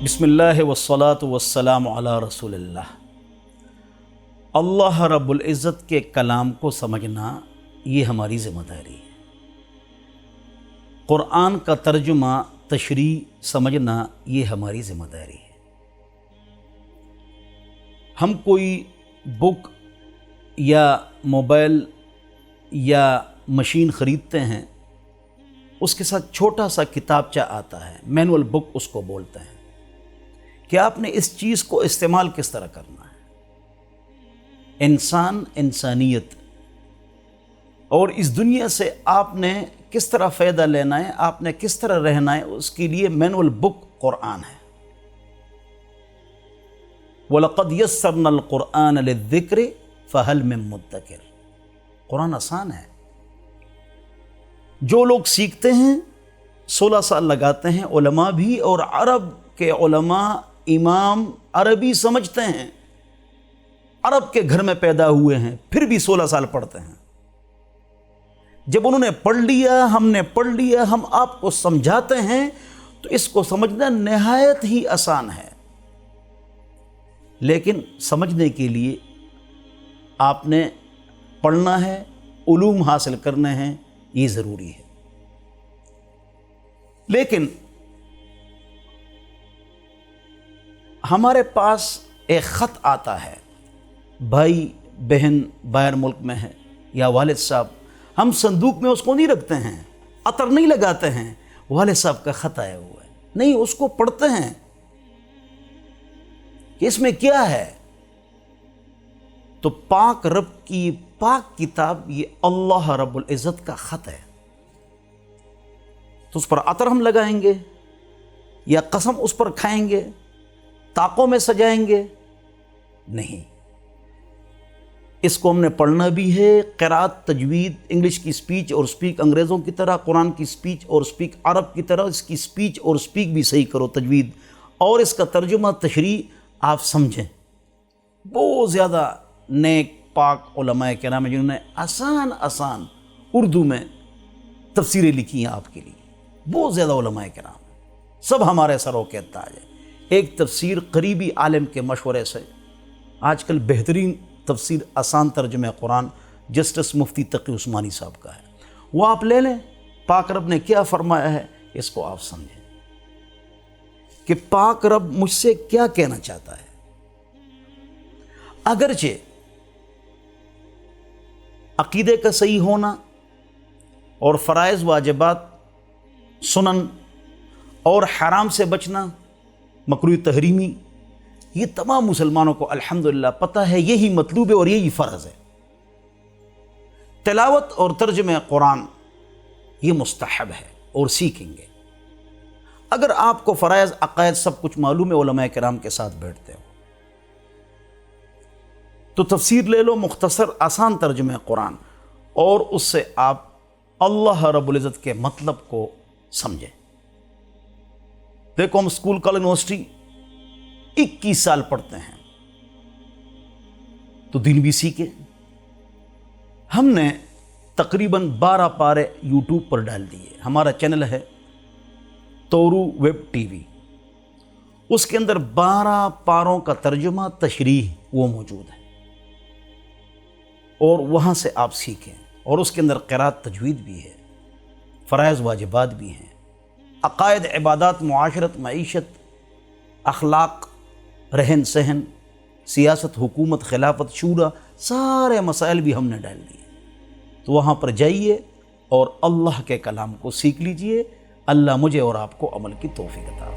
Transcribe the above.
بسم اللہ والصلاة والسلام علی رسول اللہ۔ اللہ رب العزت کے کلام کو سمجھنا یہ ہماری ذمہ داری ہے۔ قرآن کا ترجمہ تشریح سمجھنا یہ ہماری ذمہ داری ہے۔ ہم کوئی بک یا موبائل یا مشین خریدتے ہیں، اس کے ساتھ چھوٹا سا کتابچہ آتا ہے، مینول بک اس کو بولتے ہیں کہ آپ نے اس چیز کو استعمال کس طرح کرنا ہے۔ انسانیت اور اس دنیا سے آپ نے کس طرح فائدہ لینا ہے، آپ نے کس طرح رہنا ہے، اس کے لیے مینول بک قرآن ہے۔ وَلَقَدْ يَسَّرْنَا الْقُرْآنَ لِلذِّكْرِ فَهَلْ مِن مُدَّكِرٍ۔ قرآن آسان ہے۔ جو لوگ سیکھتے ہیں 16 سال لگاتے ہیں، علماء بھی، اور عرب کے علماء امام عربی سمجھتے ہیں، عرب کے گھر میں پیدا ہوئے ہیں، پھر بھی 16 سال پڑھتے ہیں۔ جب انہوں نے پڑھ لیا، ہم نے پڑھ لیا، ہم آپ کو سمجھاتے ہیں تو اس کو سمجھنا نہایت ہی آسان ہے، لیکن سمجھنے کے لیے آپ نے پڑھنا ہے، علوم حاصل کرنے ہیں، یہ ضروری ہے۔ لیکن ہمارے پاس ایک خط آتا ہے، بھائی بہن باہر ملک میں ہے یا والد صاحب، ہم صندوق میں اس کو نہیں رکھتے ہیں، عطر نہیں لگاتے ہیں، والد صاحب کا خط آیا ہوا ہے، نہیں، اس کو پڑھتے ہیں کہ اس میں کیا ہے۔ تو پاک رب کی پاک کتاب یہ اللہ رب العزت کا خط ہے، تو اس پر عطر ہم لگائیں گے یا قسم اس پر کھائیں گے، طاقوں میں سجائیں گے؟ نہیں، اس کو ہم نے پڑھنا بھی ہے۔ قرات، تجوید، انگلش کی سپیچ اور سپیک انگریزوں کی طرح، قرآن کی سپیچ اور سپیک عرب کی طرح، اس کی سپیچ اور سپیک بھی صحیح کرو، تجوید، اور اس کا ترجمہ تشریح آپ سمجھیں۔ بہت زیادہ نیک پاک علماء کرام ہیں جنہوں نے آسان اردو میں تفسیریں لکھی ہیں آپ کے لیے، بہت زیادہ علماء کرام ہیں، سب ہمارے سروں کے تاج ہیں۔ ایک تفسیر قریبی عالم کے مشورے سے، آج کل بہترین تفسیر آسان ترجمہ قرآن جسٹس مفتی تقی عثمانی صاحب کا ہے، وہ آپ لے لیں۔ پاک رب نے کیا فرمایا ہے اس کو آپ سمجھیں کہ پاک رب مجھ سے کیا کہنا چاہتا ہے۔ اگرچہ عقیدے کا صحیح ہونا اور فرائض، واجبات، سنن اور حرام سے بچنا، مکروہ تحریمی، یہ تمام مسلمانوں کو الحمدللہ پتہ ہے، یہی مطلوب ہے اور یہی فرض ہے۔ تلاوت اور ترجمہ قرآن یہ مستحب ہے اور سیکھیں گے۔ اگر آپ کو فرائض، عقائد سب کچھ معلوم ہے، علماء کرام کے ساتھ بیٹھتے ہو، تو تفسیر لے لو، مختصر آسان ترجمہ قرآن، اور اس سے آپ اللہ رب العزت کے مطلب کو سمجھیں۔ دیکھو، ہم اسکول، کالج، یونیورسٹی 21 سال پڑھتے ہیں تو دین بھی سیکھے۔ ہم نے تقریباً 12 پارے یوٹیوب پر ڈال دیے، ہمارا چینل ہے تورو ویب ٹی وی، اس کے اندر 12 پاروں کا ترجمہ تشریح وہ موجود ہے، اور وہاں سے آپ سیکھیں، اور اس کے اندر قرات، تجوید بھی ہے، فرائض، واجبات بھی ہیں، عقائد، عبادات، معاشرت، معیشت، اخلاق، رہن سہن، سیاست، حکومت، خلافت، شورا، سارے مسائل بھی ہم نے ڈال دیے۔ تو وہاں پر جائیے اور اللہ کے کلام کو سیکھ لیجئے۔ اللہ مجھے اور آپ کو عمل کی توفیق عطا